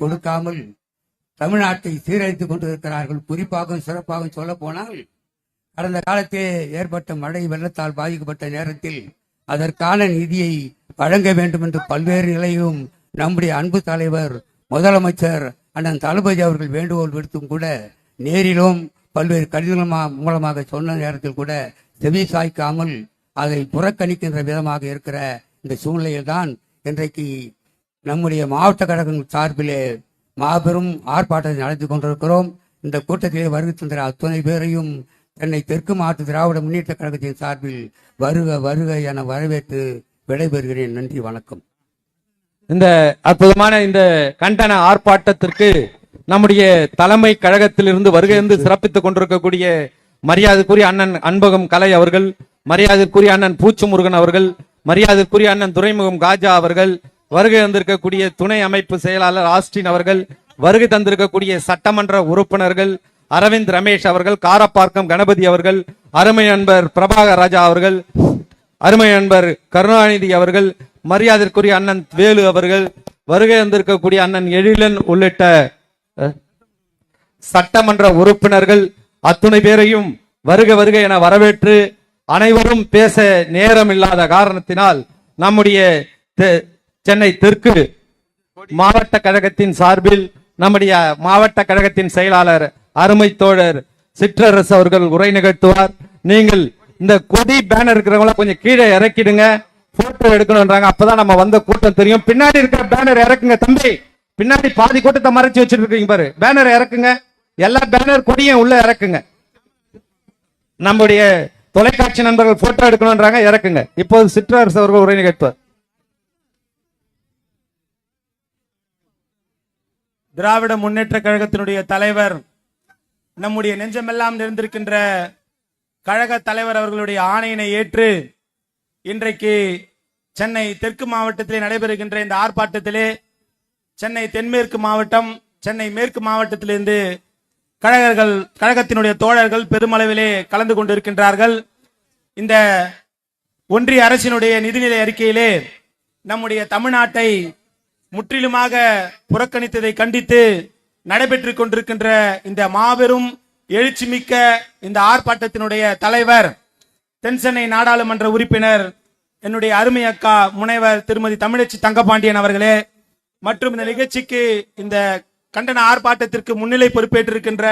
கொடுக்காமல் தமிழ்நாட்டை சீரழித்துக் கொண்டிருக்கிறார்கள். குறிப்பாக சிறப்பாக சொல்ல போனால் கடந்த காலத்தில் ஏற்பட்ட மழை வெள்ளத்தால் பாதிக்கப்பட்ட நேரத்தில் அதற்கான நிதியை வழங்க வேண்டும் என்று பல்வேறு நிலையும் நம்முடைய அன்பு தலைவர் முதலமைச்சர் அண்ணன் தளபதி அவர்கள் வேண்டுகோள் விடுத்தும் கூட நேரிலும் பல்வேறு கடிதங்கள் மூலமாக சொன்ன நேரத்தில் கூட செவி சாய்க்காமல் அதை புறக்கணிக்கின்ற விதமாக இருக்கிற இந்த சூழ்நிலையில் தான் இன்றைக்கு நம்முடைய மாவட்ட கழகம் சார்பிலே மாபெரும் ஆர்ப்பாட்டத்தை நடத்தி கொண்டிருக்கிறோம். இந்த கூட்டத்திலே வருகை தந்த அத்தனை பேரையும் சென்னை தெற்கு மாவட்ட திராவிட முன்னேற்ற கழகத்தின் சார்பில் வருக வருக என வரவேற்று விடைபெறுகிறேன். நன்றி, வணக்கம். இந்த அற்புதமான இந்த கண்டன ஆர்ப்பாட்டத்திற்கு நம்முடைய தலைமை கழகத்திலிருந்து வருகை சிறப்பித்துக் கொண்டிருக்கக்கூடிய மரியாதைக்குரிய அண்ணன் அன்பகம் கலை அவர்கள், மரியாதைக்குரிய அண்ணன் பூச்சு முருகன் அவர்கள், மரியாதைக்குரிய அண்ணன் துரைமுகம் காஜா அவர்கள், வருகை தந்திருக்கக்கூடிய துணை அமைப்பு செயலாளர் ஆஸ்டின் அவர்கள், வருகை தந்திருக்கக்கூடிய சட்டமன்ற உறுப்பினர்கள் அரவிந்த் ரமேஷ் அவர்கள், காரப்பாக்கம் கணபதி அவர்கள், அருமை நண்பர் பிரபாகர் ராஜா அவர்கள், அருமை நண்பர் கருணாநிதி அவர்கள், மரியாதைக்குரிய அண்ணன் வேலு அவர்கள், வருகை தந்திருக்கக்கூடிய அண்ணன் எழிலன் உள்ளிட்ட சட்டமன்ற உறுப்பினர்கள் அத்துணை பேரையும் வருக வருக என வரவேற்று அனைவரும் பேச நேரம் இல்லாத காரணத்தினால் நம்முடைய சென்னை தெற்கு மாவட்ட கழகத்தின் சார்பில் நம்முடைய மாவட்ட கழகத்தின் செயலாளர் அருமை தோழர் சிற்றரசு அவர்கள் உரை நிகழ்த்துவார். நீங்கள் இந்த கொடி பேனர் இருக்கிறவங்கள கொஞ்சம் கீழே இறக்கிடுங்க, போட்டோ எடுக்கணும்ன்றாங்க, அப்பதான் நம்ம வந்த கூட்டம் தெரியும். பின்னாடி இருக்கிற பேனர் இறக்குங்க தம்பி, பின்னாடி பாதி கூட்டத்தை மறைச்சு வச்சுட்டு இருக்கீங்க பாரு, பேனர் இறக்குங்க, எல்லா பேனர் கொடியும் உள்ள இறக்குங்க. நம்முடைய தொலைக்காட்சி நண்பர்கள் போட்டோ எடுக்கணும்ன்றாங்க, இறக்குங்க. இப்போது சிற்றரசு அவர்கள் உரை நிகழ்த்துவார். திராவிட முன்னேற்ற கழகத்தினுடைய தலைவர், நம்முடைய நெஞ்சமெல்லாம் நிறைந்திருக்கின்ற கழக தலைவர் அவர்களுடைய ஆணையினை ஏற்று இன்றைக்கு சென்னை தெற்கு மாவட்டத்திலே நடைபெறுகின்ற இந்த ஆர்ப்பாட்டத்திலே சென்னை தென்மேற்கு மாவட்டம், சென்னை மேற்கு மாவட்டத்திலிருந்து கழகத்தினுடைய தோழர்கள் பெருமளவிலே கலந்து கொண்டிருக்கின்றார்கள். இந்த ஒன்றிய அரசினுடைய நிதிநிலை அறிக்கையிலே நம்முடைய தமிழ்நாட்டை முற்றிலுமாக புறக்கணித்ததை கண்டித்து நடைபெற்றுக் கொண்டிருக்கின்ற இந்த மாபெரும் எழுச்சிமிக்க இந்த ஆர்ப்பாட்டத்தினுடைய தலைவர், தென்சென்னை நாடாளுமன்ற உறுப்பினர் என்னுடைய அருமை அக்கா முனைவர் திருமதி தமிழச்சி தங்கபாண்டியன் அவர்களே, மற்றும் இந்த நிகழ்ச்சிக்கு இந்த கண்டன ஆர்ப்பாட்டத்திற்கு முன்னிலை பொறுப்பேற்றிருக்கின்ற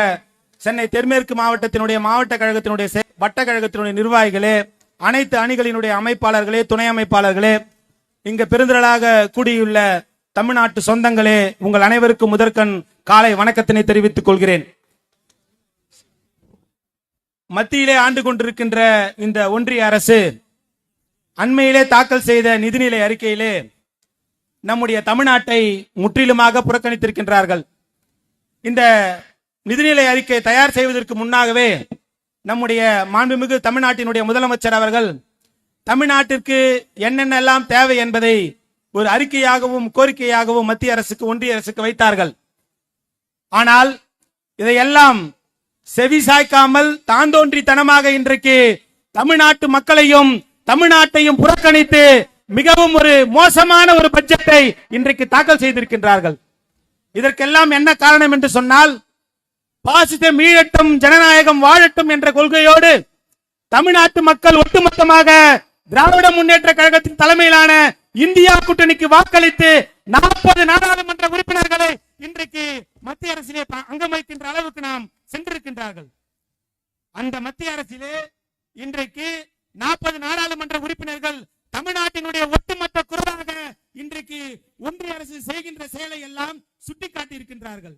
சென்னை தென்மேற்கு மாவட்டத்தினுடைய மாவட்ட கழகத்தினுடைய வட்ட கழகத்தினுடைய நிர்வாகிகளே, அனைத்து அணிகளினுடைய அமைப்பாளர்களே, துணை அமைப்பாளர்களே, இங்க பெருந்திரளாக கூடியுள்ள தமிழ்நாட்டு சொந்தங்களே, உங்கள் அனைவருக்கும் முதற்கண் காலை வணக்கத்தினை தெரிவித்துக் கொள்கிறேன். மத்தியிலே ஆண்டு கொண்டிருக்கின்ற இந்த ஒன்றிய அரசு அண்மையிலே தாக்கல் செய்த நிதிநிலை அறிக்கையிலே நம்முடைய தமிழ்நாட்டை முற்றிலுமாக புறக்கணித்திருக்கின்றார்கள். இந்த நிதிநிலை அறிக்கை தயார் செய்வதற்கு முன்னாகவே நம்முடைய மாண்புமிகு தமிழ்நாட்டினுடைய முதலமைச்சர் அவர்கள் தமிழ்நாட்டிற்கு என்னென்னலாம் தேவை என்பதை ஒரு அறிக்கையாகவும் கோரிக்கையாகவும் மத்திய அரசுக்கு ஒன்றிய அரசுக்கு வைத்தார்கள். ஆனால் இதையெல்லாம் செவி சாய்க்காமல் தாந்தோன்றித்தனமாக இன்றைக்கு தமிழ்நாட்டு மக்களையும் தமிழ்நாட்டையும் புறக்கணித்து மிகவும் ஒரு மோசமான ஒரு பட்ஜெட்டை இன்றைக்கு தாக்கல் செய்திருக்கின்றார்கள். இதற்கெல்லாம் என்ன காரணம் என்று சொன்னால், பாசிசம் மீளட்டும் ஜனநாயகம் வாழட்டும் என்ற கொள்கையோடு தமிழ்நாட்டு மக்கள் ஒட்டுமொத்தமாக திராவிட முன்னேற்ற கழகத்தின் தலைமையிலான இந்தியா கூட்டணிக்கு வாக்களித்து 40 நாடாளுமன்ற உறுப்பினர்களை இன்றைக்கு மத்திய அரசிலே அங்கம் வைக்கின்ற அளவுக்கு நாம் சென்றிருக்கின்றார்கள். அந்த மத்திய அரசிலே இன்றைக்கு 40 நாடாளுமன்ற உறுப்பினர்கள் தமிழ்நாட்டினுடைய ஒட்டுமொத்த குரலாக இன்றைக்கு ஒன்றிய அரசு செய்கின்ற செயலை எல்லாம் சுட்டிக்காட்டி இருக்கின்றார்கள்.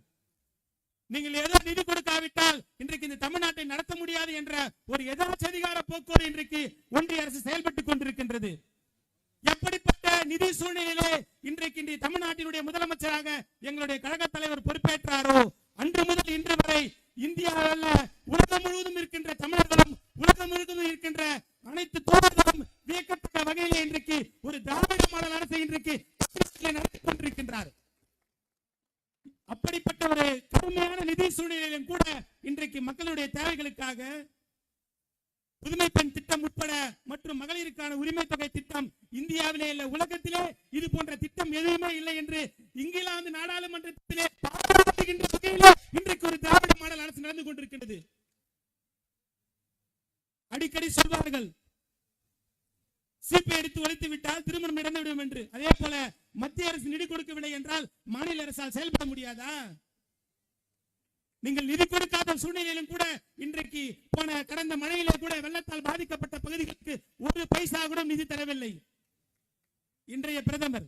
நீங்கள் ஏதோ நிதி கொடுக்காவிட்டால் இன்றைக்கு இந்த தமிழ்நாட்டை நடத்த முடியாது என்ற ஒரு எதாச்சதிகார போக்கோடு இன்றைக்கு ஒன்றிய அரசு செயல்பட்டுக் கொண்டிருக்கின்றது. எப்படிப்பட்ட நிதி சூழ்நிலையிலே இன்றைக்கு தமிழ்நாட்டினுடைய முதலமைச்சராக எங்களுடைய கழக தலைவர் பொறுப்பேற்றாரோ அன்று முதல் இன்று வரை இந்தியாவில் உலகம் முழுவதும் இருக்கின்ற தமிழர்களும் உலகம் முழுவதும் இருக்கின்ற அனைத்து தோழர்களும் வியக்கத்தக்க வகையிலே இன்றைக்கு ஒரு திராவிட மாடல் அரசை இன்றைக்கு நடத்திக் கொண்டிருக்கின்றார். அப்படிப்பட்ட ஒரு கடுமையான நிதி சூழ்நிலையிலும் கூட இன்றைக்கு மக்களுடைய தேவைகளுக்காக புதுமை பெண் திட்டம் உட்பட மற்றும் மகளிருக்கான உரிமை தொகை திட்டம் இந்தியாவிலே இல்ல உலகத்திலே இது போன்ற திட்டம் எதுவுமே இல்லை என்று இங்கிலாந்து நாடாளுமன்றத்திலே பாராட்டுகின்ற வகையிலே இன்றைக்கு ஒரு திராவிட மாடல் அரசு நடந்து கொண்டிருக்கிறது. அடிக்கடி சொல்வார்கள் சீப்பை எடுத்து ஒழித்து விட்டால் திருமணம் நடந்துவிடும் என்று. அதே போல மத்திய அரசு நிதி கொடுக்கவில்லை என்றால் மாநில அரசால் செயல்பட முடியாதா? நீங்கள் நிதி கொடுக்காத சூழ்நிலையிலும் கூட இன்றைக்கு போன கடந்த மழையிலே கூட வெள்ளத்தால் பாதிக்கப்பட்ட பகுதிகளுக்கு ஒரு பைசா கூட நிதி தரவில்லை இன்றைய பிரதமர்,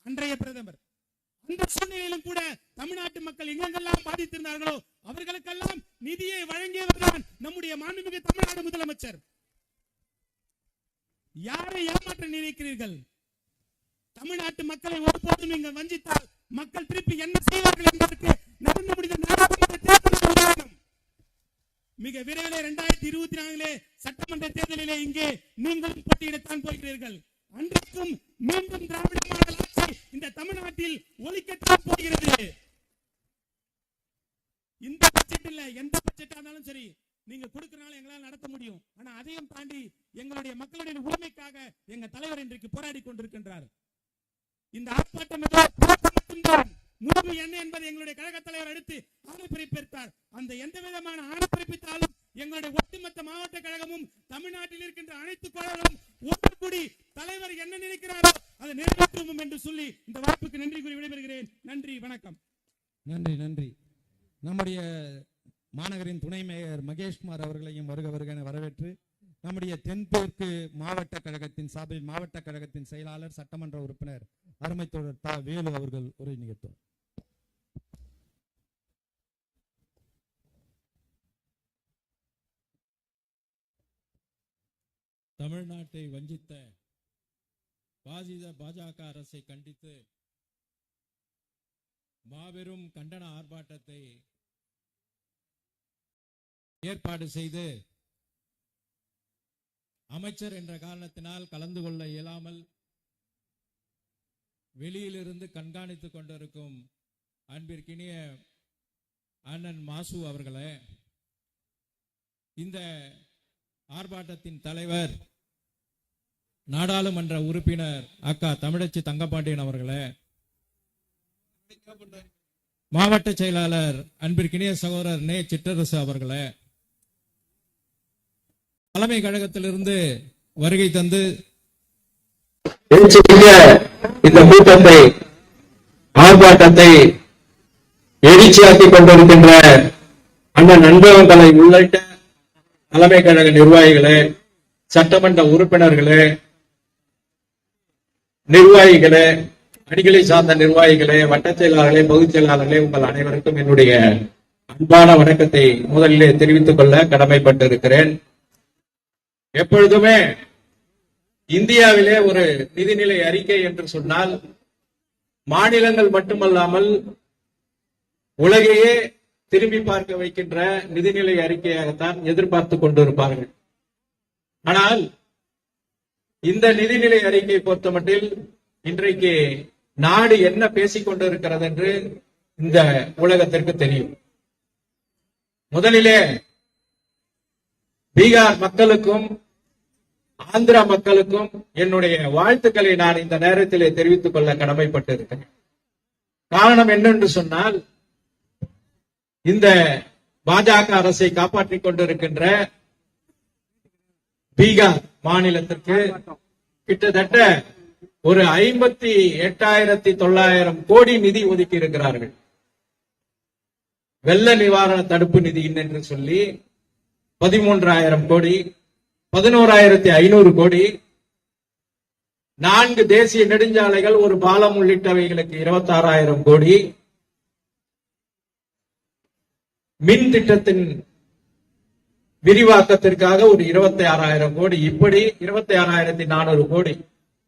அன்றைய பிரதமர். அந்த சூழ்நிலையிலும் கூட தமிழ்நாட்டு மக்கள் எங்கெங்கெல்லாம் பாதித்திருந்தார்களோ அவர்களுக்கெல்லாம் நிதியை வழங்கியவர்தான் நம்முடைய மாண்புமிகு தமிழ்நாடு முதலமைச்சர். யாரை ஏமாற்ற நினைக்கிறீர்கள்? தமிழ்நாட்டு மக்களை ஒருபோதும் நீங்கள் வஞ்சித்தால் மக்கள் திருப்பி என்ன செய்வார்கள் என்பதற்கு நடந்து முடிந்த நாடாளுமன்ற தேர்தல் உதாரணம். மிக விரைவில் 2024 சட்டமன்ற தேர்தலிலே இங்கே நீங்களும் போட்டியிடத்தான் போகிறீர்கள். அன்றைக்கும் மீண்டும் திராவிட மாடல் ஆட்சி இந்த தமிழ்நாட்டில் ஒலிக்கத்தான் போகிறது. இந்த பட்ஜெட் இல்ல, எந்த பட்ஜெட்டா இருந்தாலும் சரி நீங்க கொடுக்கறனால எங்களால் நடத்த முடியும். ஆனா அதையும் தாண்டி எங்களுடைய மக்களுடைய உரிமைக்காக எங்க தலைவர் இன்றைக்கு போராடி கொண்டிருக்கின்றார். இந்த ஆர்ப்பாட்டம் மட்டும்தான் முடிவு என்ன என்பதை எங்களுடைய கழக தலைவர் எடுத்து ஆணைப்பிறப்பித்தார். அந்த எந்த விதமான ஆணைப்பிறப்பித்தாலும் எங்களுடைய ஒட்டுமொத்த மாவட்ட கழகமும் தமிழ்நாட்டில் இருக்கின்ற அனைத்து கழகங்களும் ஒன்று கூடி தலைவர் என்ன நினைக்கிறாரோ அதை நிறைவேற்றுவோம் என்று சொல்லி இந்த வாய்ப்புக்கு நன்றி கூறி விடைபெறுகிறேன். நன்றி, வணக்கம். நன்றி நன்றி. நம்முடைய மாநகரின் துணை மேயர் மகேஷ்குமார் அவர்களையும் வருக வருக என வரவேற்று நம்முடைய தென்கிழக்கு மாவட்ட கழகத்தின் சார்பில் மாவட்ட கழகத்தின் செயலாளர் சட்டமன்ற உறுப்பினர் அருமை தோழர் தா வேலு அவர்கள் உரை நிகழ்த்துவார். தமிழ்நாட்டை வஞ்சித்த பாஜக அரசை கண்டித்து மாபெரும் கண்டன ஆர்ப்பாட்டத்தை ஏற்பாடு செய்து அமைச்சர் என்ற காரணத்தினால் கலந்து கொள்ள இயலாமல் வெளியிலிருந்து கண்காணித்துக் கொண்டிருக்கும் அன்பிற்கினிய அண்ணன் மாசு அவர்களே, இந்த ஆர்ப்பாட்டத்தின் தலைவர் நாடாளுமன்ற உறுப்பினர் அக்கா தமிழச்சி தங்கப்பாண்டியன் அவர்களே, மாவட்ட செயலாளர் அன்பிற்கினிய சகோதரர் நே சிற்றரசு அவர்களே, தலைமை கழகத்திலிருந்து வருகை தந்து இந்த கூட்டத்தை ஆர்ப்பாட்டத்தை எழுச்சியாக்கிக் கொண்டிருக்கின்ற அண்ணன் அன்பகங்களை உள்ளிட்ட தலைமை கழக நிர்வாகிகளே, சட்டமன்ற உறுப்பினர்களே, நிர்வாகிகளே, அணிகளை சார்ந்த நிர்வாகிகளே, வட்டச் செயலாளர்களே, பொதுச் செயலாளர்களே, உங்கள் அனைவருக்கும் என்னுடைய அன்பான வணக்கத்தை முதலிலே தெரிவித்துக் கொள்ள கடமைப்பட்டிருக்கிறேன். எப்பொழுதுமே இந்தியாவிலே ஒரு நிதிநிலை அறிக்கை என்று சொன்னால் மாநிலங்கள் மட்டுமல்லாமல் உலகையே திரும்பி பார்க்க வைக்கின்ற நிதிநிலை அறிக்கையாகத்தான் எதிர்பார்த்து கொண்டிருப்பார்கள். ஆனால் இந்த நிதிநிலை அறிக்கை பொறுத்தமட்டில் இன்றைக்கு நாடு என்ன பேசிக் கொண்டிருக்கிறது என்று இந்த உலகத்திற்கு தெரியும். முதலிலே பீகார் மக்களுக்கும் ஆந்திரா மக்களுக்கும் என்னுடைய வாழ்த்துக்களை நான் இந்த நேரத்திலே தெரிவித்துக் கொள்ள கடமைப்பட்டு இருக்கிறேன். காரணம் என்னென்று சொன்னால், இந்த பாஜக அரசை காப்பாற்றிக் கொண்டிருக்கின்ற பீகார் மாநிலத்திற்கு கிட்டத்தட்ட ஒரு 58,900 கோடி நிதி ஒதுக்கி இருக்கிறார்கள். வெள்ள நிவாரண தடுப்பு நிதி என்று சொல்லி 13,000 கோடி, 11,500 கோடி, 4 தேசிய நெடுஞ்சாலைகள், ஒரு பாலம் உள்ளிட்டவைகளுக்கு 26,000 கோடி, மின் திட்டத்தின் விரிவாக்கத்திற்காக ஒரு 26,000 கோடி, இப்படி 26,400 கோடி,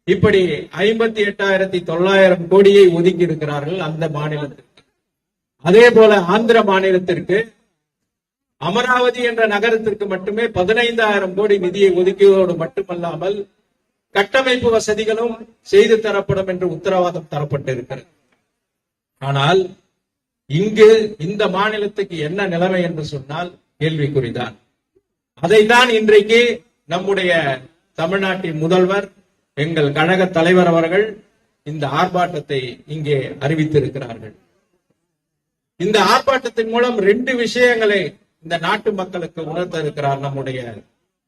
இப்படி 58,900 கோடியை ஒதுக்கி இருக்கிறார்கள் அந்த மாநிலத்திற்கு. அதே போல ஆந்திர மாநிலத்திற்கு அமராவதி என்ற நகரத்திற்கு மட்டுமே 15,000 கோடி நிதியை ஒதுக்கியதோடு மட்டுமல்லாமல் கட்டமைப்பு வசதிகளும் செய்து தரப்படும் என்று உத்தரவாதம் தரப்பட்டிருக்கிறது. ஆனால் இங்கு இந்த மாநிலத்துக்கு என்ன நிலைமை என்று சொன்னால் கேள்விக்குறிதான். அதைத்தான் இன்றைக்கு நம்முடைய தமிழ்நாட்டின் முதல்வர் எங்கள் கழக தலைவர் அவர்கள் இந்த ஆர்ப்பாட்டத்தை இங்கே அறிவித்திருக்கிறார்கள். இந்த ஆர்ப்பாட்டத்தின் மூலம் 2 விஷயங்களை இந்த நாட்டு மக்களுக்கு உணர்த்த இருக்கிறார் நம்முடைய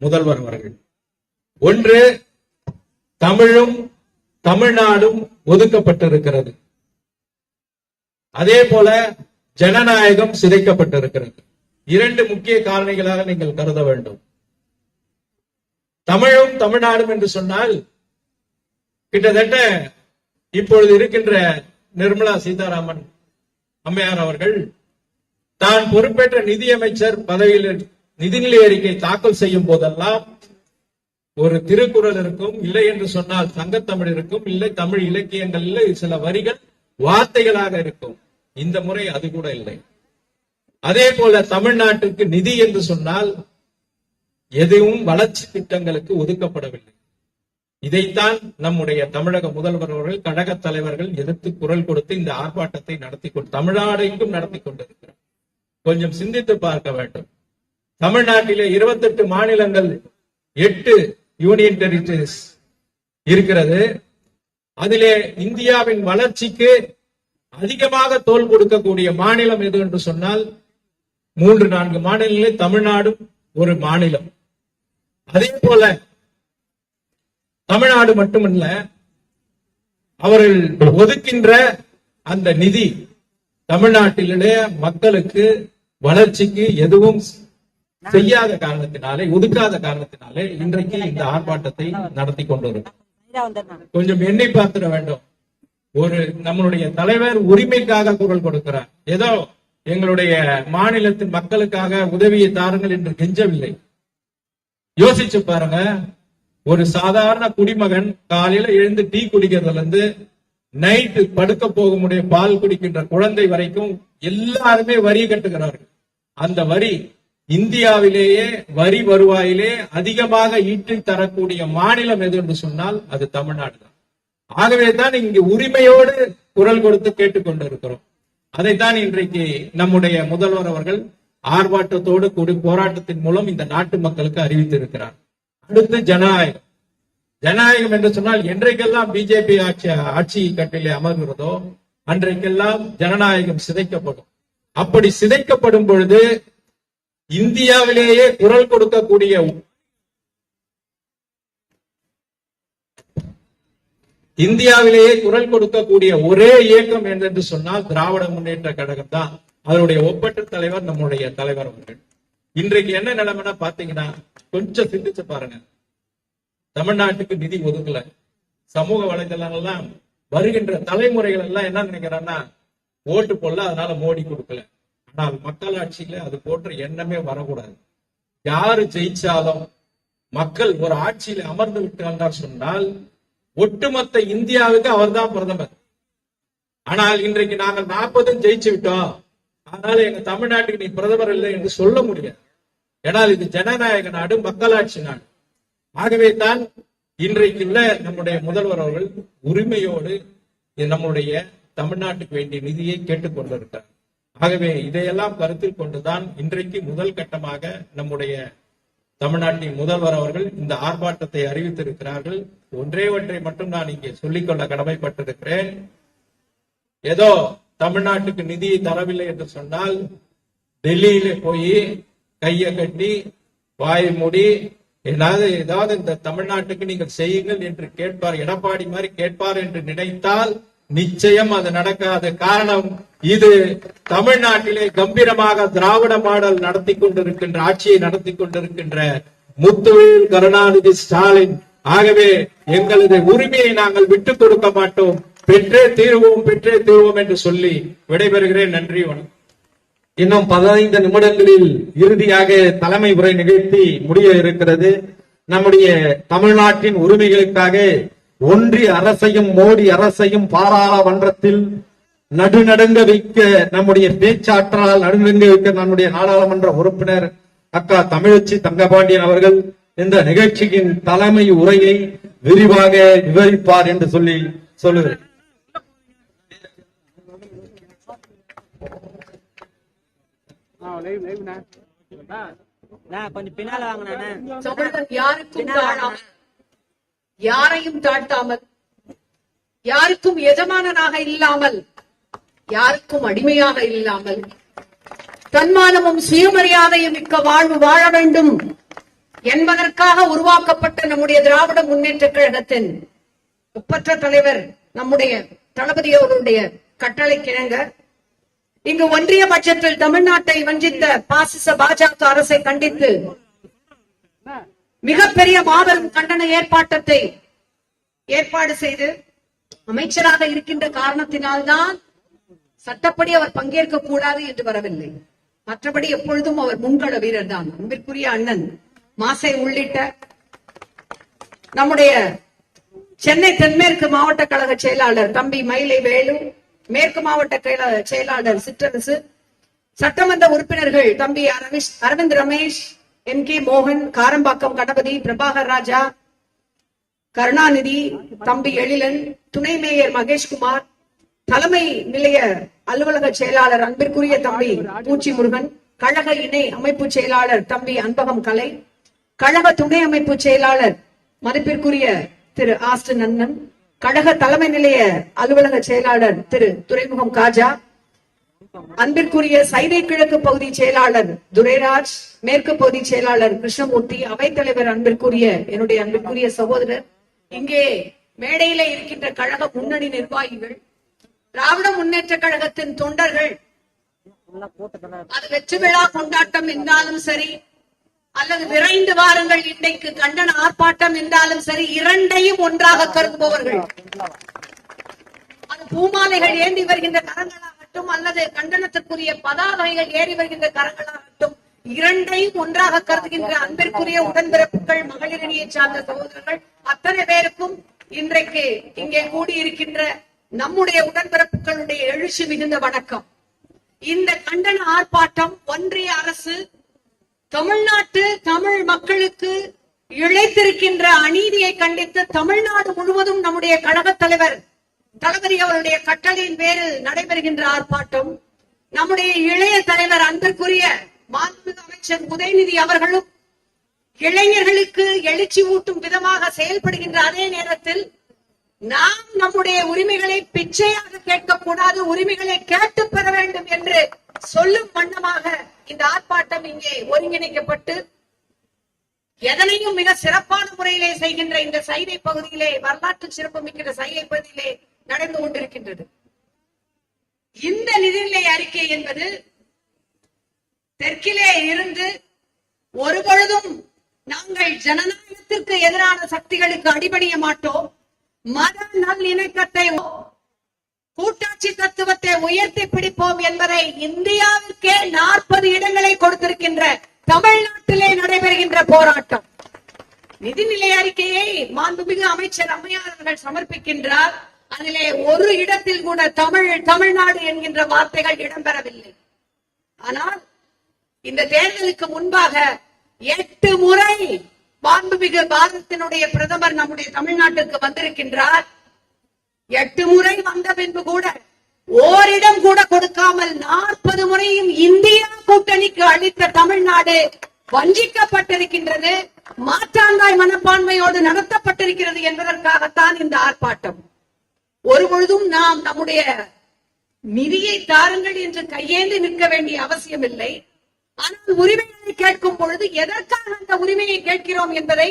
முதல்வர் அவர்கள். ஒன்று, தமிழும் தமிழ்நாடும் ஒதுக்கப்பட்டிருக்கிறது. அதே போல ஜனநாயகம் சிதைக்கப்பட்டிருக்கிறது. 2 முக்கிய காரணிகளாக நீங்கள் கருத வேண்டும். தமிழும் தமிழ்நாடும் என்று சொன்னால் கிட்டத்தட்ட இப்பொழுது இருக்கின்ற நிர்மலா சீதாராமன் அம்மையார் அவர்கள் தான் பொறுப்பேற்ற நிதியமைச்சர் பதவியில் நிதிநிலை அறிக்கை தாக்கல் செய்யும் போதெல்லாம் ஒரு திருக்குறள் இருக்கும், இல்லை என்று சொன்னால் சங்கத்தமிழ் இருக்கும், இல்லை தமிழ் இலக்கியங்களில் சில வரிகள் வார்த்தைகளாக இருக்கும். இந்த முறை அது கூட இல்லை. அதே போல தமிழ்நாட்டுக்கு நிதி என்று சொன்னால் எதுவும் வளர்ச்சி திட்டங்களுக்கு ஒதுக்கப்படவில்லை. இதைத்தான் நம்முடைய தமிழக முதல்வர் அவர்கள், கழக தலைவர்கள் எதிர்த்து குரல் கொடுத்து இந்த ஆர்ப்பாட்டத்தை தமிழ்நாடு எங்கும் நடத்தி கொண்டிருக்கிறார். கொஞ்சம் சிந்தித்து பார்க்க வேண்டும். தமிழ்நாட்டிலே 28 மாநிலங்கள், 8 யூனியன் டெரிட்டரிஸ் இருக்கிறது. அதிலே இந்தியாவின் வளர்ச்சிக்கு அதிகமாக தோள் கொடுக்கக்கூடிய மாநிலம் எது என்று சொன்னால் 3-4 மாநிலங்களில் தமிழ்நாடும் ஒரு மாநிலம். அதே போல தமிழ்நாடு மட்டுமல்ல, அவர்கள் ஒதுக்கின்ற அந்த நிதி தமிழ்நாட்டிலே மக்களுக்கு வளர்ச்சிக்கு எதுவும் செய்யாத காரணத்தினாலே, ஒதுக்காத காரணத்தினாலே இன்றைக்கு இந்த ஆர்ப்பாட்டத்தை நடத்தி கொண்டிருக்கிறோம். கொஞ்சம் எண்ணி பார்த்திட வேண்டும். ஒரு நம்மளுடைய தலைவர் உரிமைக்காக குரல் கொடுக்கிறார். ஏதோ எங்களுடைய மாநிலத்தின் மக்களுக்காக உதவியை தாருங்கள் என்று கெஞ்சவில்லை. யோசிச்சு பாருங்க, ஒரு சாதாரண குடிமகன் காலையில எழுந்து டீ குடிக்கிறதுல இருந்து நைட்டு படுக்க போக முடிய பால் குடிக்கின்ற குழந்தை வரைக்கும் எல்லாருமே வரி கட்டுகிறார்கள். அந்த வரி இந்தியாவிலேயே வரி வருவாயிலே அதிகமாக ஈட்டி தரக்கூடிய மாநிலம் எது என்று சொன்னால் அது தமிழ்நாடு தான். ஆகவே தான் இங்கு உரிமையோடு குரல் கொடுத்து கேட்டுக்கொண்டிருக்கிறோம். அதைத்தான் இன்றைக்கு நம்முடைய முதல்வர் அவர்கள் ஆர்ப்பாட்டத்தோடு கூடி போராட்டத்தின் மூலம் இந்த நாட்டு மக்களுக்கு அறிவித்திருக்கிறார். அடுத்து ஜனநாயகம். ஜனநாயகம் என்று சொன்னால் என்றைக்கெல்லாம் பிஜேபி ஆட்சி கட்டிலே அமர்கிறதோ அன்றைக்கெல்லாம் ஜனநாயகம் சிதைக்கப்படும். அப்படி சிதைக்கப்படும் பொழுது இந்தியாவிலேயே குரல் கொடுக்கக்கூடிய ஒரே இயக்கம் என்று சொன்னால் திராவிட முன்னேற்ற கழகம் தான். அதனுடைய ஒப்பற்ற தலைவர் நம்முடைய தலைவர் அவர்கள். இன்றைக்கு என்ன நிலைமைனா பாத்தீங்கன்னா, கொஞ்சம் சிந்திச்சு பாருங்க. தமிழ்நாட்டுக்கு நிதி ஒதுக்கல. சமூக வலைதளங்கள்லாம் வருகின்ற தலைமுறைகள் எல்லாம் என்ன நினைக்கிறான்னா, ஓட்டு போடல அதனால மோடி கொடுக்கல. ஆனால் மக்களாட்சியில அது போன்ற எண்ணமே வரக்கூடாது. யாரு ஜெயிச்சாலும் மக்கள் ஒரு ஆட்சியில அமர்ந்து விட்டார் சொன்னால் ஒட்டுமொத்த இந்தியாவுக்கு அவர்தான் பிரதமர். ஆனால் இன்றைக்கு நாங்கள் 40 ஜெயிச்சு விட்டோம், அதனால எங்க தமிழ்நாட்டுக்கு நீ பிரதமர் இல்லை என்று சொல்ல முடியாது. ஏனால் இது ஜனநாயக நாடு, மக்களாட்சி நாடு. ஆகவே தான் இன்றைக்கு உள்ள நம்முடைய முதல்வர் அவர்கள் உரிமையோடு நம்முடைய தமிழ்நாட்டுக்கு வேண்டிய நிதியை கேட்டுக் கொண்டிருக்கிறார். ஆகவே இதையெல்லாம் கருத்தில் கொண்டுதான் இன்றைக்கு முதல் கட்டமாக நம்முடைய தமிழ்நாட்டின் முதல்வர் அவர்கள் இந்த ஆர்ப்பாட்டத்தை அறிவித்திருக்கிறார்கள். ஒன்றே ஒன்றை மட்டும் நான் இங்கே சொல்லிக்கொள்ள கடமைப்பட்டிருக்கிறேன். ஏதோ தமிழ்நாட்டுக்கு நிதியை தரவில்லை என்று சொன்னால் டெல்லியில போய் கையை கட்டி வாய் மூடி ஏதாவது இந்த தமிழ்நாட்டுக்கு நீங்கள் செய்யுங்கள் என்று கேட்பார், எடப்பாடி மாதிரி கேட்பார் என்று நினைத்தால் நிச்சயம் அது நடக்காது. காரணம், இது தமிழ்நாட்டிலே கம்பீரமாக திராவிட மாடல் நடத்தி கொண்டிருக்கின்ற, ஆட்சியை நடத்தி கொண்டிருக்கின்ற முத்துவேல் கருணாநிதி ஸ்டாலின். ஆகவே எங்களது உரிமையை நாங்கள் விட்டுக் கொடுக்க மாட்டோம், பெற்றே தீர்வோம் என்று சொல்லி விடைபெறுகிறேன். நன்றி, வணக்கம். இன்னும் 15 நிமிடங்களில் இறுதியாக தலைமை உரை நிகழ்த்தி முடிய இருக்கிறது. நம்முடைய தமிழ்நாட்டின் உரிமைகளுக்காக ஒன்றிய அரசையும் மோடி அரசையும் பாராளுமன்றத்தில் நடுநடுங்க வைக்க நம்முடைய பேச்சாற்றலால் நடுநடுங்க வைக்க நம்முடைய நாடாளுமன்ற உறுப்பினர் அக்கா தமிழச்சி தங்கபாண்டியன் அவர்கள் இந்த நிகழ்ச்சியின் தலைமை உரையை விரிவாக விவரிப்பார் என்று சொல்லுகிறேன். live na. கொஞ்சம் பின்னால வாங்கினானே. தமிழன் யாருக்கும் தாழாமல், யாரையும் தாழ்த்தாமல், யாருக்கும் எஜமானனாக இல்லாமல், யாருக்கும் அடிமையாக இல்லாமல், தன்மானமும் சுயமரியாதையும் மிக்க வாழ்வு வாழ வேண்டும் என்பதற்காக உருவாக்கப்பட்ட நம்முடைய திராவிட முன்னேற்ற கழகத்தின் ஒப்பற்ற தலைவர் நம்முடைய தளபதி அவர்களுடைய கட்டளை கிணங்க இங்கு ஒன்றிய பட்சத்தில் தமிழ்நாட்டை வஞ்சித்த பாசிச பாஜக அரசை கண்டித்து மிகப்பெரிய மாபெரும் கண்டன ஏற்பாடு செய்து அமைச்சராக இருக்கின்ற காரணத்தினால்தான் சட்டப்படி அவர் பங்கேற்க கூடாது என்று வரவில்லை. மற்றபடி எப்பொழுதும் அவர் முன்கள வீரர் தான். அன்பிற்குரிய அண்ணன் மாசை உள்ளிட்ட நம்முடைய சென்னை தென்மேற்கு மாவட்ட கழக செயலாளர் தம்பி மயிலை வேலு, மேற்கு மாவட்ட செயலாளர் சிற்றரசு, சட்டமன்ற உறுப்பினர்கள் தம்பி அரவிந்த் ரமேஷ், எம் கே மோகன், காரம்பாக்கம் கணபதி, பிரபாகர் ராஜா, கருணாநிதி, தம்பி எழிலன், துணை மேயர் மகேஷ்குமார், தலைமை நிலைய அலுவலக செயலாளர் அன்பிற்குரிய தம்பி பூச்சி முருகன், கழக இணை அமைப்பு செயலாளர் தம்பி அன்பகம் கலை, கழக துணை அமைப்பு செயலாளர் மதிப்பிற்குரிய திரு ஆஸ்டன் அண்ணன், கழக தலைமை நிலைய அலுவலக செயலாளர் திரு துரைமுகம் காஜா, அன்பிற்குரிய சைதை கிழக்கு பகுதி செயலாளர் துரைராஜ், மேற்கு பகுதி செயலாளர் கிருஷ்ணமூர்த்தி, அவைத்தலைவர் அன்பிற்குரிய என்னுடைய அன்பிற்குரிய சகோதரர், இங்கே மேடையில இருக்கின்ற கழக முன்னணி நிர்வாகிகள், திராவிட முன்னேற்ற கழகத்தின் தொண்டர்கள், அது வெற்றி விழா கொண்டாட்டம் என்றாலும் சரி அல்லது விரைந்து வாருங்கள் இன்றைக்கு கண்டன ஆர்ப்பாட்டம் என்றாலும் சரி, இரண்டையும் ஒன்றாக கருதுபவர்கள், அது பூமாலைகள் ஏந்தி வருகின்ற கரங்களாகட்டும் அல்லது கண்டனத்திற்குரிய பதாகைகள் ஏறி வருகின்ற கரங்களாகட்டும், இரண்டையும் ஒன்றாக கருதுகின்ற அன்பிற்குரிய உடன்பிறப்புகள், மகளிரணியை சார்ந்த சகோதரர்கள் அத்தனை பேருக்கும் இன்றைக்கு இங்கே கூடியிருக்கின்ற நம்முடைய உடன்பிறப்புகளுடைய எழுச்சி மிகுந்த வணக்கம். இந்த கண்டன ஆர்ப்பாட்டம் ஒன்றிய அரசு தமிழ்நாட்டு தமிழ் மக்களுக்கு இழைத்திருக்கின்ற அநீதியை கண்டித்து தமிழ்நாடு முழுவதும் நம்முடைய கழக தலைவர் தளபதி அவருடைய கட்டளையின் பேரில் நடைபெறுகின்ற ஆர்ப்பாட்டம். நம்முடைய இளைய தலைவர் அன்பிற்குரிய மாண்புமிகு அமைச்சர் உதயநிதி அவர்களும் இளைஞர்களுக்கு எழுச்சி ஊட்டும் விதமாக செயல்படுகின்ற அதே நேரத்தில் நாம் நம்முடைய உரிமைகளை பிச்சையாக கேட்கக்கூடாது, உரிமைகளை கேட்டு பெற வேண்டும் என்று சொல்லும் வண்ணமாக இந்த ஆர்ப்பாட்டம் இங்கே ஒருங்கிணைக்கப்பட்டு எதனையும் மிக சிறப்பான முறையிலே செய்கின்ற இந்த சைதை பகுதியிலே, வரலாற்று சிறப்பு மிக்கிற சைதை பகுதியிலே நடந்து கொண்டிருக்கின்றது. இந்த நிதிநிலை அறிக்கை என்பது தெற்கிலே இருந்து ஒருபொழுதும் நாங்கள் ஜனநாயகத்திற்கு எதிரான சக்திகளுக்கு அடிபணிய மாட்டோம், மத நல்லிணக்கத்தை கூட்டாட்சி தத்துவத்தை உயர்த்தி பிடிப்போம் என்பதை இந்தியாவிற்கே 40 இடங்களை கொடுத்திருக்கின்ற தமிழ்நாட்டிலே நடைபெறுகின்ற போராட்டம். நிதிநிலை அறிக்கையை மாண்புமிகு அமைச்சர் அம்மையார் அவர்கள் சமர்ப்பிக்கின்றார். அதிலே ஒரு இடத்தில் கூட தமிழ்நாடு என்கின்ற வார்த்தைகள் இடம்பெறவில்லை. ஆனால் இந்த தேர்தலுக்கு முன்பாக 8 முறை மாண்புமிகு பாரதத்தினுடைய பிரதமர் நம்முடைய தமிழ்நாட்டுக்கு வந்திருக்கின்றார். 8 முறை வந்த பின்பு கூட ஓரிடம் கூட கொடுக்காமல் 40 முறையும் இந்தியா கூட்டணிக்கு அளித்த தமிழ்நாடு வஞ்சிக்கப்பட்டிருக்கின்றது, மாற்றாந்தாய் மனப்பான்மையோடு நடத்தப்பட்டிருக்கிறது என்பதற்காகத்தான் இந்த ஆர்ப்பாட்டம். ஒருபொழுதும் நாம் நம்முடைய நிதியை தாருங்கள் என்று கையேந்தி நிற்க வேண்டிய அவசியம் இல்லை. ஆனால் உரிமைகளை கேட்கும் பொழுது எதற்காக அந்த உரிமையை கேட்கிறோம் என்பதை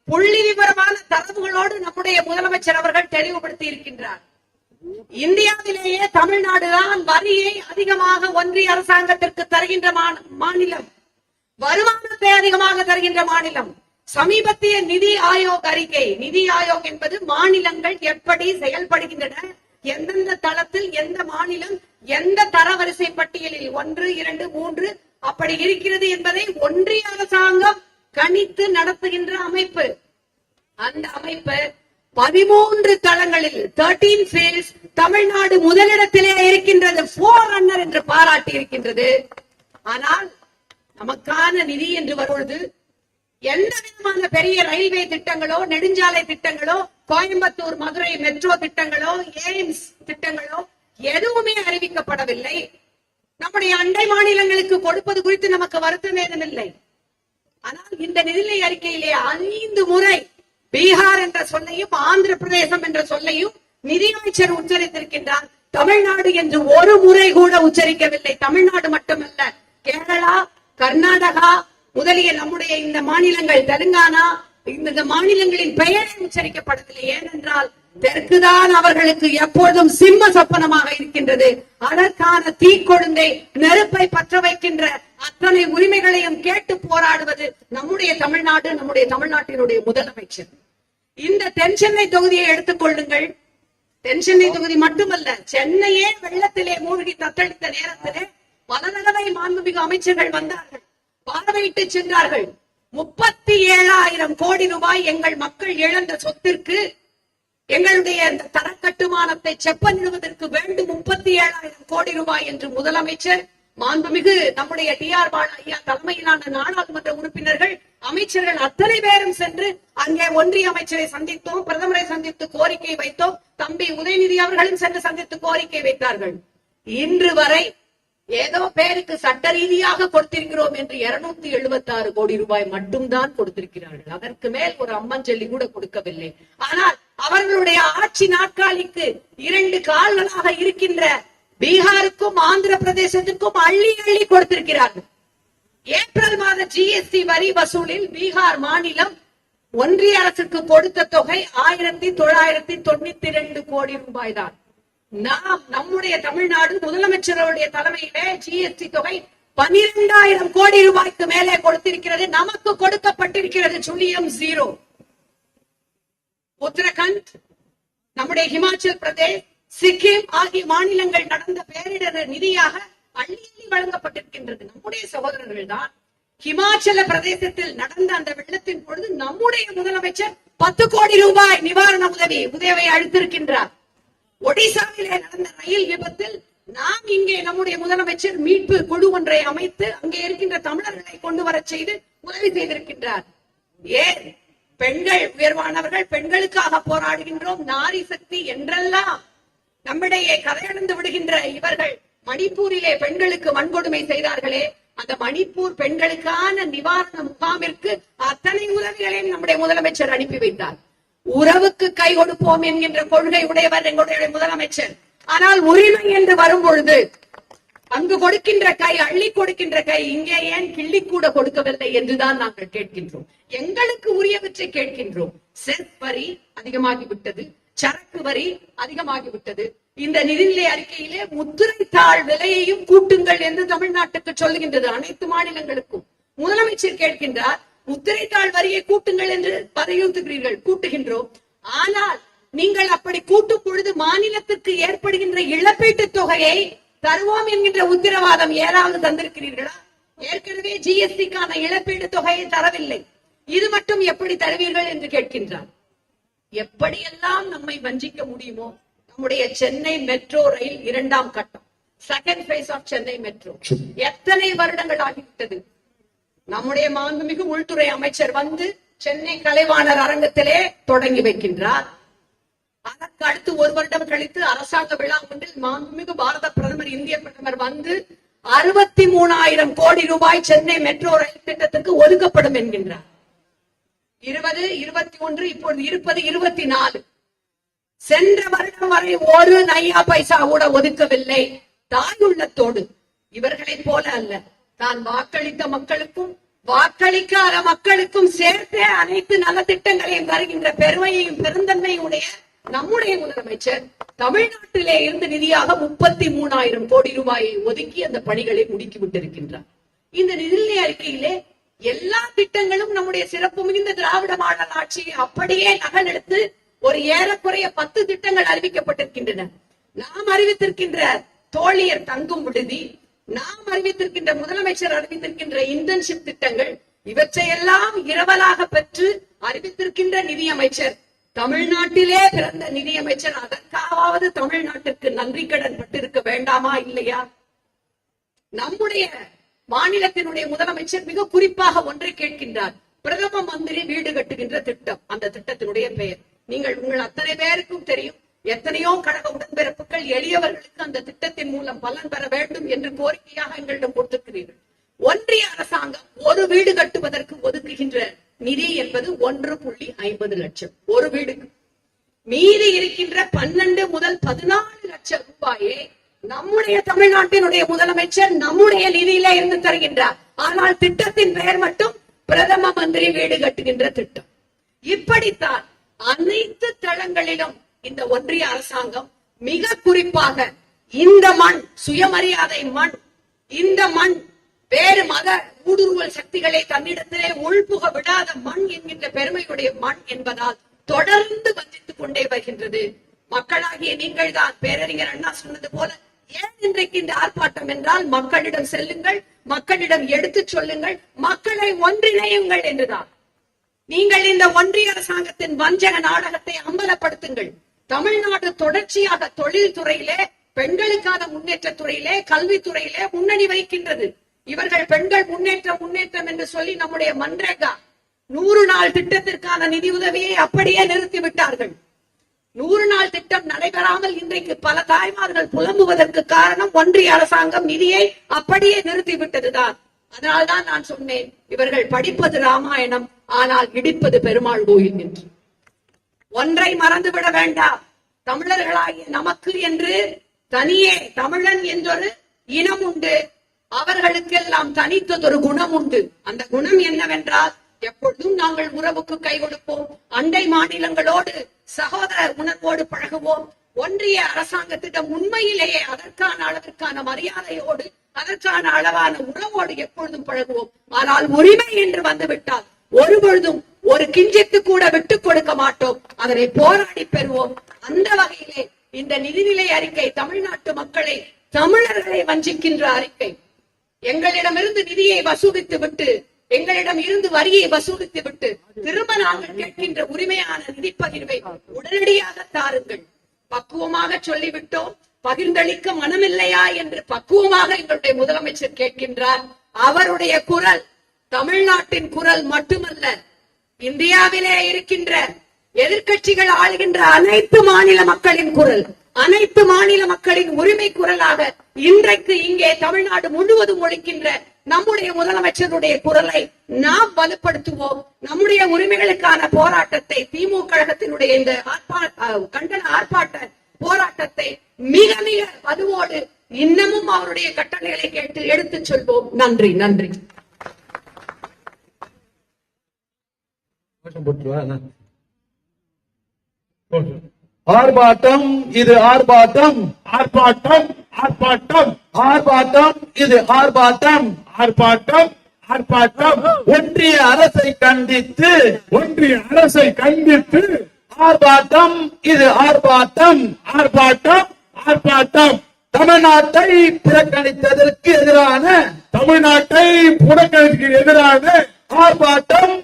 புள்ளி விவரமான தரவுகளோடு நம்முடைய முதலமைச்சர் அவர்கள் தெளிவுபடுத்தி இருக்கின்றார். இந்தியாவிலேயே தமிழ்நாடுதான் வரியை அதிகமாக ஒன்றிய அரசாங்கத்திற்கு தருகின்ற மாநிலம், வருமானத்தை அதிகமாக தருகின்ற மாநிலம். சமீபத்திய நிதி ஆயோக் அறிக்கை, நிதி ஆயோக் என்பது மாநிலங்கள் எப்படி செயல்படுகின்றன, எந்தெந்த தளத்தில் எந்த மாநிலம் எந்த தரவரிசை பட்டியலில் 1, 2, 3 அப்படி இருக்கிறது என்பதை ஒன்றிய அரசாங்கம் கணித்து நடத்துகின்ற அமைப்பு. அந்த அமைப்பு 13 தளங்களில் 13 ஃபீல்ட்ஸ் தமிழ்நாடு முதலிடத்திலே இருக்கின்றது, 4 ரன்னர் என்று பாராட்டி இருக்கின்றது. ஆனால் நமக்கான நிதி என்று வரும்பொழுது எந்த விதமான பெரிய ரயில்வே திட்டங்களோ, நெடுஞ்சாலை திட்டங்களோ, கோயம்புத்தூர் மதுரை மெட்ரோ திட்டங்களோ, எய்ம்ஸ் திட்டங்களோ எதுவுமே அறிவிக்கப்படவில்லை. நம்முடைய அண்டை மாநிலங்களுக்கு கொடுப்பது குறித்து நமக்கு வருத்தம் ஏதுமில்லை. ஆனால் இந்த நிதிநிலை அறிக்கையிலே 5 முறை பீகார் என்ற சொல்லையும் ஆந்திர பிரதேசம் என்ற சொல்லையும் நிதியமைச்சர் உச்சரித்திருக்கின்றார். தமிழ்நாடு என்று ஒரு முறை கூட உச்சரிக்கவில்லை. தமிழ்நாடு மட்டுமல்ல, கேரளா, கர்நாடகா முதலிய நம்முடைய இந்த மாநிலங்கள், தெலுங்கானா, இந்த மாநிலங்களின் பெயரை உச்சரிக்கப்படவில்லை. ஏனென்றால் தெற்குதான் அவர்களுக்கு எப்பொழுதும் சிம்ம சொப்பனமாக இருக்கின்றது. அதற்கான தீக்கொழுந்தை, நெருப்பை பற்ற வைக்கின்ற அத்தனை உரிமைகளையும் கேட்டு போராடுவது நம்முடைய தமிழ்நாடு, நம்முடைய தமிழ்நாட்டினுடைய முதலமைச்சர். இந்த தென் சென்னை தொகுதியை எடுத்துக் கொள்ளுங்கள். தென் சென்னை தொகுதி மட்டுமல்ல, சென்னையே வெள்ளத்திலே மூழ்கி தத்தளித்த நேரத்திலே பல தடவை மாண்புமிகு அமைச்சர்கள் வந்தார்கள், பார்வையிட்டு சென்றார்கள். 37,000 கோடி ரூபாய் எங்கள் மக்கள் இழந்த சொத்திற்கு, எங்களுடைய தர கட்டுமானத்தை செப்பனிடுவதற்கு வேண்டும் 37,000 கோடி ரூபாய் என்று முதலமைச்சர், மாண்புமிகு நம்முடைய டிஆர் பாலு ஐயா தலைமையிலான நாடாளுமன்ற உறுப்பினர்கள், அமைச்சர்கள் அத்தனை பேரும் சென்று அங்கே ஒன்றிய அமைச்சரை சந்தித்தோம், பிரதமரை சந்தித்து கோரிக்கை வைத்தோம், தம்பி உதயநிதி அவர்களும் சென்று சந்தித்து கோரிக்கை வைத்தார்கள். இன்று வரை ஏதோ பேருக்கு சட்ட ரீதியாக கொடுத்திருக்கிறோம் என்று 276 கோடி ரூபாய் மட்டும்தான் கொடுத்திருக்கிறார்கள். அதற்கு மேல் ஒரு அம்மஞ்சல்லி கூட கொடுக்கவில்லை. ஆனால் அவர்களுடைய ஆட்சி நாற்காலிக்கு 2 கால்களாக இருக்கின்ற பீகாருக்கும் ஆந்திர பிரதேசத்துக்கும் அள்ளி அள்ளி கொடுத்திருக்கிறார்கள். ஏப்ரல் மாத ஜிஎஸ்டி வரி வசூலில் பீகார் மாநிலம் ஒன்றிய அரசுக்கு கொடுத்த தொகை 1992 கோடி ரூபாய் தான். நாம் நம்முடைய தமிழ்நாடு முதலமைச்சருடைய தலைமையிலே ஜிஎஸ்டி தொகை 12,000 கோடி ரூபாய்க்கு மேலே கொடுத்திருக்கிறது. நமக்கு கொடுக்கப்பட்டிருக்கிறது சுழியம் 0. உத்தரகண்ட், நம்முடைய ஹிமாச்சல் பிரதேஷ், சிக்கிம் ஆகிய மாநிலங்கள் நடந்த பேரிடர் நிதியாக அள்ளி அள்ளி வழங்கப்பட்டிருக்கின்றது. நம்முடைய சகோதரர்கள் தான். ஹிமாச்சல பிரதேசத்தில் நடந்த அந்த வெள்ளத்தின் பொழுது நம்முடைய முதலமைச்சர் 10 கோடி ரூபாய் நிவாரண உதவியை அளித்திருக்கின்றார். ஒடிசாவிலே நடந்த ரயில் விபத்தில் நாம் இங்கே நம்முடைய முதலமைச்சர் மீட்பு குழு ஒன்றை அமைத்து அங்கே இருக்கின்ற தமிழர்களை கொண்டு வர செய்து உதவி செய்திருக்கின்றார். ஏன் பெண்கள் உயர்வானவர்கள், பெண்களுக்காக போராடுகின்றோம், நாரி சக்தி என்றெல்லாம் நம்மிடையே கதையடைந்து விடுகின்ற இவர்கள் மணிப்பூரிலே பெண்களுக்கு வன்கொடுமை செய்தார்களே, அந்த மணிப்பூர் பெண்களுக்கான நிவாரண முகாமிற்கு அத்தனை உதவிகளையும் நம்முடைய முதலமைச்சர் அனுப்பி வைத்தார். உறவுக்கு கை கொடுப்போம் என்கின்ற கொள்கை உடையவர் எங்களுடைய முதலமைச்சர். ஆனால் உரிமை என்று வரும் பொழுது அங்கு கொடுக்கின்ற கை, அள்ளி கொடுக்கின்ற கை, இங்கே ஏன் கிள்ளி கூட கொடுக்கவில்லை என்றுதான் நாங்கள் கேட்கின்றோம். எங்களுக்கு உரியவற்றை கேட்கின்றோம். செஸ் வரி அதிகமாகிவிட்டது, சரக்கு வரி அதிகமாகிவிட்டது. இந்த நிதிநிலை அறிக்கையிலே முத்திரைத்தாள் விலையையும் கூட்டுங்கள் என்று தமிழ்நாட்டுக்கு சொல்லுகின்றது, அனைத்து மாநிலங்களுக்கும். முதலமைச்சர் கேட்கின்றார், முத்திரைத்தாள் வரியை கூட்டுங்கள் என்று வலியுறுத்துகிறீர்கள். கூட்டுகின்றோம். ஆனால் நீங்கள் அப்படி கூட்டும் பொழுது மாநிலத்திற்கு ஏற்படுகின்ற இழப்பீட்டு தொகையை தருவோம் என்கின்ற உத்தரவாதம் ஏதாவது தந்திருக்கிறீர்களா? ஏற்கனவே ஜிஎஸ்டிக்கான இழப்பீட்டு தொகையை தரவில்லை. இது மட்டும் எப்படி தருவீர்கள் என்று கேட்கின்றார். எப்படியெல்லாம் நம்மை வஞ்சிக்க முடியுமோ. நம்முடைய சென்னை மெட்ரோ ரயில் 2ஆம் கட்டம், second phase of Chennai metro எத்தனை வருடங்கள் ஆகிவிட்டது. நம்முடைய மாண்புமிகு உள்துறை அமைச்சர் வந்து சென்னை கலைவாணர் அரங்கத்திலே தொடங்கி வைக்கின்றார். அதற்கு அடுத்து 1 வருடம் கழித்து அரசாங்க விழா ஒன்றில் மாண்புமிகு பாரத பிரதமர், இந்திய பிரதமர் வந்து 63,000 கோடி ரூபாய் சென்னை மெட்ரோ ரயில் திட்டத்துக்கு ஒதுக்கப்படும் என்கின்றார். 20, 21, இப்பொழுது இருப்பது 24. சென்ற வருடம் வரை ஒரு நையா பைசா கூட ஒதுக்கவில்லை. தாயுள்ளத்தோடு இவர்களைப் போல அல்ல, தான் வாக்களித்த மக்களுக்கும் வாக்களிக்காத மக்களுக்கும் சேர்த்தே அனைத்து நலத்திட்டங்களையும் தருகின்ற பெருமையையும் பெருந்தன்மையும் உடைய நம்முடைய முதலமைச்சர் தமிழ்நாட்டிலே இருந்து நிதியாக 33,000 கோடி ரூபாயை ஒதுக்கி அந்த பணிகளை முடுக்கி விட்டிருக்கின்றார். இந்த நிதிநிலை அறிக்கையிலே எல்லா திட்டங்களும் நம்முடைய சிறப்பு மிகுந்த திராவிட மாடல் ஆட்சியை அப்படியே நகலெடுத்து ஒரு ஏறக்குறைய 10 திட்டங்கள் அறிவிக்கப்பட்டிருக்கின்றன. நாம் அறிவித்திருக்கின்ற தோழியர் தங்கும் விடுதி, நாம் அறிவித்திருக்கின்ற முதலமைச்சர் அறிவித்திருக்கின்ற இன்டர்ன்ஷிப் திட்டங்கள், இவற்றையெல்லாம் இரவலாக பெற்று அறிவித்திருக்கின்ற நிதியமைச்சர், தமிழ்நாட்டிலே பிறந்த நிதியமைச்சர், அதற்காவது தமிழ்நாட்டிற்கு நன்றி கடன் பட்டிருக்க வேண்டாமா இல்லையா? நம்முடைய மாநிலத்தினுடைய முதலமைச்சர் மிக குறிப்பாக ஒன்றை கேட்கின்றார். பிரதம மந்திரி வீடு கட்டுகின்ற திட்டம், அந்த திட்டத்தினுடைய பெயர் உங்கள் அத்தனை பேருக்கும் தெரியும். எத்தனையோ கழக உடன்பிறப்புகள் எளியவர்களுக்கு அந்த திட்டத்தின் மூலம் பலன் பெற வேண்டும் என்று கோரிக்கையாக எங்களிடம் கொடுத்திருக்கிறீர்கள். ஒன்றிய அரசாங்கம் ஒரு வீடு கட்டுவதற்கு ஒதுக்குகின்ற நிதி என்பது 1.50 லட்சம் ஒரு வீடுக்கு. மீதி இருக்கின்ற 12 முதல் 14 லட்சம் ரூபாயை நம்முடைய தமிழ்நாட்டினுடைய முதலமைச்சர் நம்முடைய நிதியில இருந்து தருகின்றார். ஆனால் திட்டத்தின் பெயர் மட்டும் பிரதம மந்திரி வீடு கட்டுகின்ற திட்டம். இப்படித்தான் அனைத்து தளங்களிலும் இந்த ஒன்றிய அரசாங்கம், மிக குறிப்பாக இந்த மண் சுயமரியாதை மண், இந்த மண் வேறு மத ஊடுருவல் சக்திகளை தன்னிடத்திலே உள்புக விடாத மண் என்கின்ற பெருமையுடைய மண் என்பதால் தொடர்ந்து வஞ்சித்துக் கொண்டே வருகின்றது. மக்களாகிய நீங்கள் தான் பேரறிஞர் அண்ணா சொன்னது போல, ஏன் இன்றைக்கு இந்த ஆர்ப்பாட்டம் என்றால், மக்களிடம் செல்லுங்கள், மக்களிடம் எடுத்துச் சொல்லுங்கள், மக்களை ஒன்றிணையுங்கள் என்றுதான். நீங்கள் இந்த ஒன்றிய அரசாங்கத்தின் வஞ்சக நாடகத்தை அம்பலப்படுத்துங்கள். தமிழ்நாடு தொடர்ச்சியாக தொழில் துறையிலே, பெண்களுக்கான முன்னேற்ற துறையிலே, கல்வித்துறையிலே முன்னணி வைக்கின்றது. இவர்கள் பெண்கள் முன்னேற்றம் என்று சொல்லி நம்முடைய மன்ரேகா 100 நாள் திட்டத்திற்கான நிதி உதவியை அப்படியே நிறுத்திவிட்டார்கள். 100 நாள் திட்டம் நடைபெறாமல் இன்றைக்கு பல தாய்மார்கள் புலம்புவதற்கு காரணம் ஒன்றிய அரசாங்கம் நிதியை அப்படியே நிறுத்திவிட்டதுதான். அதனால்தான் நான் சொன்னேன், இவர்கள் படிப்பது ராமாயணம், ஆனால் இடிப்பது பெருமாள் கோயில் என்று. ஒன்றை மறந்துவிட வேண்டாம், தமிழர்களாகிய நமக்கு என்று தனியே தமிழன் என்றொரு இனம் உண்டு. அவர்களுக்கெல்லாம் தனித்ததொரு குணம் உண்டு. அந்த குணம் என்னவென்றால், எப்பொழுதும் நாங்கள் உறவுக்கு கை கொடுப்போம், அண்டை மாநிலங்களோடு சகோதர உணர்வோடு பழகுவோம். ஒன்றிய அரசாங்கத்திடம் உண்மையிலேயே அதற்கான அளவிற்கான மரியாதையோடு, அதற்கான அளவான உறவோடு எப்பொழுதும் பழகுவோம். ஆனால் உரிமை என்று வந்துவிட்டால் ஒருபொழுதும் ஒரு கிஞ்சித்து கூட விட்டுக் கொடுக்க மாட்டோம். அதனை போராடி பெறுவோம். அந்த வகையிலே இந்த நிதிநிலை அறிக்கை தமிழ்நாட்டு மக்களை, தமிழர்களை வஞ்சிக்கின்ற அறிக்கை. எங்களிடமிருந்து நிதியை வசூலித்து விட்டு, எங்களிடம் இருந்து வரியை வசூலித்து விட்டு, திரும்ப நாங்கள் கேட்கின்ற உரிமையான நிதி பகிர்வை உடனடியாக தாருங்கள். பக்குவமாக சொல்லிவிட்டோம், பகிர்ந்தளிக்க மனமில்லையா என்று பக்குவமாக எங்களுடைய முதலமைச்சர் கேட்கின்றார். அவருடைய குரல் தமிழ்நாட்டின் குரல் மட்டுமல்ல, இந்தியாவிலே இருக்கின்ற எதிர்க்கட்சிகள் ஆளுகின்ற அனைத்து மாநில மக்களின் குரல், அனைத்து மாநில மக்களின் உரிமை குரலாக இன்றைக்கு இங்கே தமிழ்நாடு முழுவதும் ஒழிக்கின்ற நம்முடைய முதலமைச்சருடைய குரலை நாம் வலுப்படுத்துவோம். நம்முடைய உரிமைகளுக்கான போராட்டத்தை, திமுக கழகத்தினுடைய இந்த கண்டன ஆர்ப்பாட்ட போராட்டத்தை மிக மிக வலுவோடு இன்னமும் அவருடைய கட்டளைகளை கேட்டு எடுத்துச் சொல்வோம். நன்றி, நன்றி. ஆர்ப்பாட்டம், இது ஆர்ப்பாட்டம், ஆர்ப்பாட்டம், ஆர்ப்பாட்டம், ஆர்ப்பாட்டம், இது ஆர்ப்பாட்டம், ஆர்ப்பாட்டம், ஆர்ப்பாட்டம். ஒன்றிய அரசை கண்டித்து, ஒன்றிய அரசை கண்டித்து ஆர்ப்பாட்டம், இது ஆர்ப்பாட்டம், ஆர்ப்பாட்டம், ஆர்ப்பாட்டம். தமிழ்நாட்டை புறக்கணித்ததற்கு எதிரான, தமிழ்நாட்டை புறக்கணிக்கு எதிரான ஆர்ப்பாட்டம்,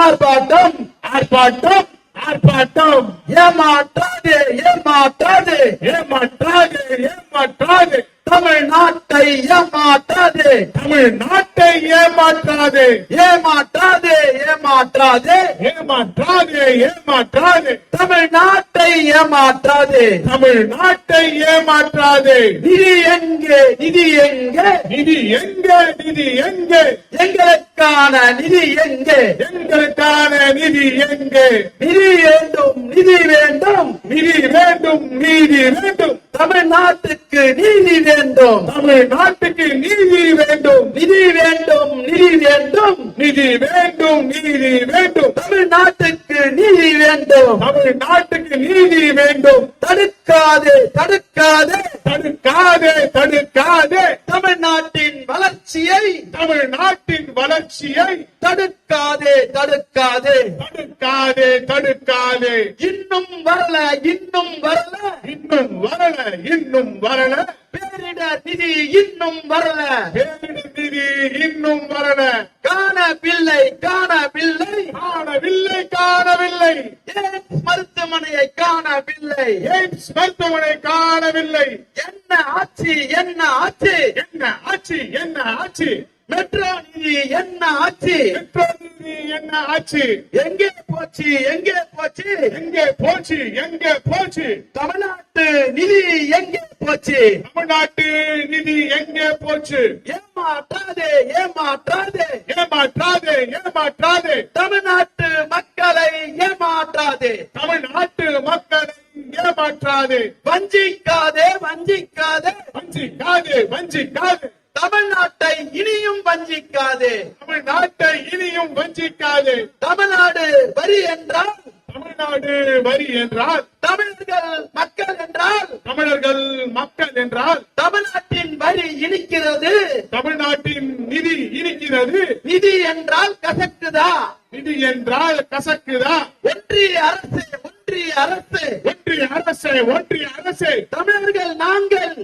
ஆர்ப்பாட்டம், ஆர்ப்பாட்டம், ஆர்ப்பாட்டம். ஏமாற்றாதே, ஏமாற்றாதே, ஏமாற்றாதே, ஏமாற்றாதே, தமிழ்நாட்டை ஏமாற்றாதே, தமிழ்நாட்டை ஏமாற்றாதே, ஏமாற்றாதே, ஏமாற்றாதே, ஏமாற்றாதே, ஏமாற்றாதே, தமிழ்நாட்டை ஏமாற்றாதே, தமிழ்நாட்டை ஏமாற்றாதே. நிதி எங்கே, நிதி எங்கே, நிதி எங்கே, நிதி எங்கே, எங்களுக்கான நிதி எங்கே, எங்களுக்கான நிதி எங்கே, நிதி வேண்டும், நிதி வேண்டும், நிதி வேண்டும், நீதி வேண்டும், தமிழ்நாட்டுக்கு நீதி வேண்டும், தமிழ்நாட்டுக்கு நீதி வேண்டும், நிதி வேண்டும், நிதி வேண்டும், நிதி வேண்டும், நீதி வேண்டும், தமிழ்நாட்டுக்கு நீதி வேண்டும், தமிழ்நாட்டுக்கு நீதி வேண்டும். தடுக்காதே, தடுக்காதே, தடுக்காதே, தடுக்காதே, தமிழ்நாட்டின் வளர்ச்சியை, தமிழ்நாட்டின் வளர்ச்சியை தடுக்காதே, தடுக்காதே, தடுக்காதே, தடுக்காதே. இன்னும் வரல, இன்னும் வரல, இன்னும் வரல, இன்னும் வரல, பேரிடர் நிதி இன்னும் வரல, பேரிடர் நிதி இன்னும் வரல, காணவில்லை, காணவில்லை, காணவில்லை, காணவில்லை, எய்ம்ஸ் மருத்துவமனையை காணவில்லை, எய்ம்ஸ் மருத்துவமனை காணவில்லை. என்ன ஆட்சி, என்ன ஆட்சி, என்ன ஆட்சி, என்ன ஆட்சி, மெட்ரோ நிதி என்ன ஆட்சி, மெட்ரோ நிதி என்ன ஆட்சி, எங்கே போச்சு, எங்கே போச்சு, எங்கே போச்சு, எங்கே போச்சு, தமிழ்நாட்டு நிதி எங்கே போச்சு, தமிழ்நாட்டு நிதி எங்கே போச்சு, ஏமா ஏமாற்றாதே ஏமாற்றாதே ஏமாற்றாதே ஏமாற்றாதே தமிழ்நாட்டு மக்களை ஏமாற்றாதே தமிழ்நாட்டு மக்களை ஏமாற்றாதே வஞ்சிக்காதே வஞ்சிக்காதே வஞ்சிக்காதே வஞ்சிக்காதே தமிழ்நாட்டை இனியும் வஞ்சிக்காதே தமிழ்நாட்டை இனியும் வஞ்சிக்காதே தமிழ்நாடு வரி என்றால் தமிழ்நாடு வரி என்றால் தமிழர்கள் மக்கள் என்றால் தமிழர்கள் மக்கள் என்றால் தமிழ்நாட்டின் வரி இனிக்கிறது தமிழ்நாட்டின் நிதி இனிக்கிறது நிதி என்றால் கசக்குதா நிதி என்றால் கசக்குதா ஒன்றிய அரசு ஒன்றிய அரசு ஒன்றிய அரசே ஒன்றிய அரசே தமிழர்கள் நாங்கள்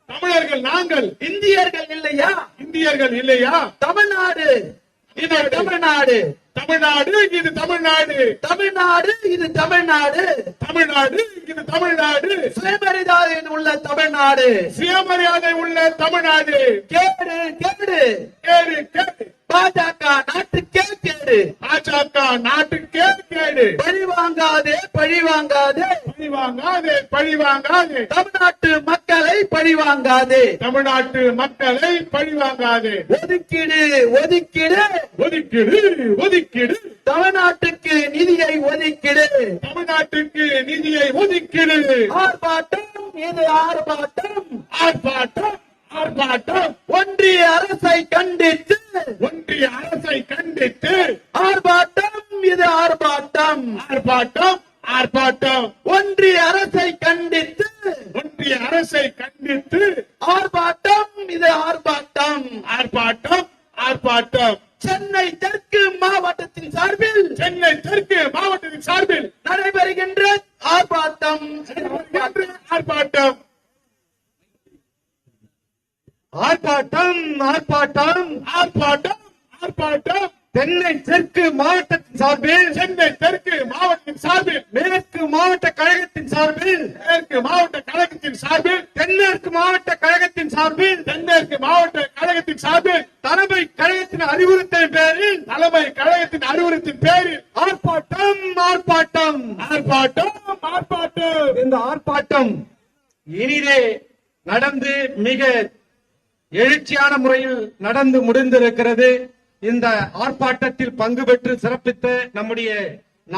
தமிழர்கள் நாங்கள் இந்தியர்கள் இல்லையா இந்தியர்கள் இல்லையா தமிழ்நாடு இது தமிழ்நாடு தமிழ்நாடு இது தமிழ்நாடு தமிழ்நாடு இது தமிழ்நாடு தமிழ்நாடு இது தமிழ்நாடு சுயமரியாதை உள்ள தமிழ்நாடு சுயமரியாதை உள்ள தமிழ்நாடு கேடு கேடு கேடு கேடு பாஜக நாட்டுக்கே கேடு பாஜக நாட்டுக்கே கேடு பழி வாங்காதே பழி வாங்காதே பழி வாங்காதே பழி வாங்காதே தமிழ்நாட்டு மக்களை பழி வாங்காதே தமிழ்நாட்டு மக்களை பழி வாங்காதே ஒதுக்கீடு ஒதுக்கீடு ஒதுக்கீடு ஒதுக்கீடு தமிழ்நாட்டுக்கு நிதியை ஒதுக்கீடு தமிழ்நாட்டுக்கு நிதியை ஒதுக்கீடு ஆர்ப்பாட்டம் இது ஆர்ப்பாட்டம் ஆர்ப்பாட்டம் ஆர்ப்பாட்டம் ஒன்றிய அரசை கண்டித்து ஒன்றிய அரசை கண்டித்து ஆர்ப்பாட்டம் இது ஆர்ப்பாட்டம் ஆர்ப்பாட்டம் ஆர்ப்பாட்டம் ஒன்றிய அரசை கண்டித்து ஒன்றிய அரசை கண்டித்து ஆர்ப்பாட்டம் இது ஆர்ப்பாட்டம் ஆர்ப்பாட்டம் ஆர்ப்பாட்டம் சென்னை தெற்கு மாவட்டத்தின் சார்பில் சென்னை தெற்கு மாவட்டத்தின் சார்பில் நடைபெறுகின்ற ஆர்ப்பாட்டம் ஆர்ப்பாட்டம் ஆர்ப்பாட்டம் ஆர்ப்பாட்டம் ஆர்ப்பாட்டம் ஆர்ப்பாட்டம் சென்னை தெற்கு மாவட்டத்தின் சார்பில் சென்னை தெற்கு மாவட்டத்தின் சார்பில் மேற்கு மாவட்ட கழகத்தின் சார்பில் மேற்கு மாவட்ட கழகத்தின் சார்பில் தென்மேற்கு மாவட்ட கழகத்தின் சார்பில் தென்மேற்கு மாவட்ட கழகத்தின் சார்பில் தலைமை கழகத்தின் அறிவுறுத்தல் பேரில் தலைமை கழகத்தின் அறிவுறுத்தின் பேரில் ஆர்ப்பாட்டம் ஆர்ப்பாட்டம் ஆர்ப்பாட்டம் ஆர்ப்பாட்டம் இந்த ஆர்ப்பாட்டம் இனிதே நடந்து மிக எழுச்சியான முறையில் நடந்து முடிந்திருக்கிறது. இந்த ஆர்ப்பாட்டத்தில் பங்கு பெற்று சிறப்பித்த நம்முடைய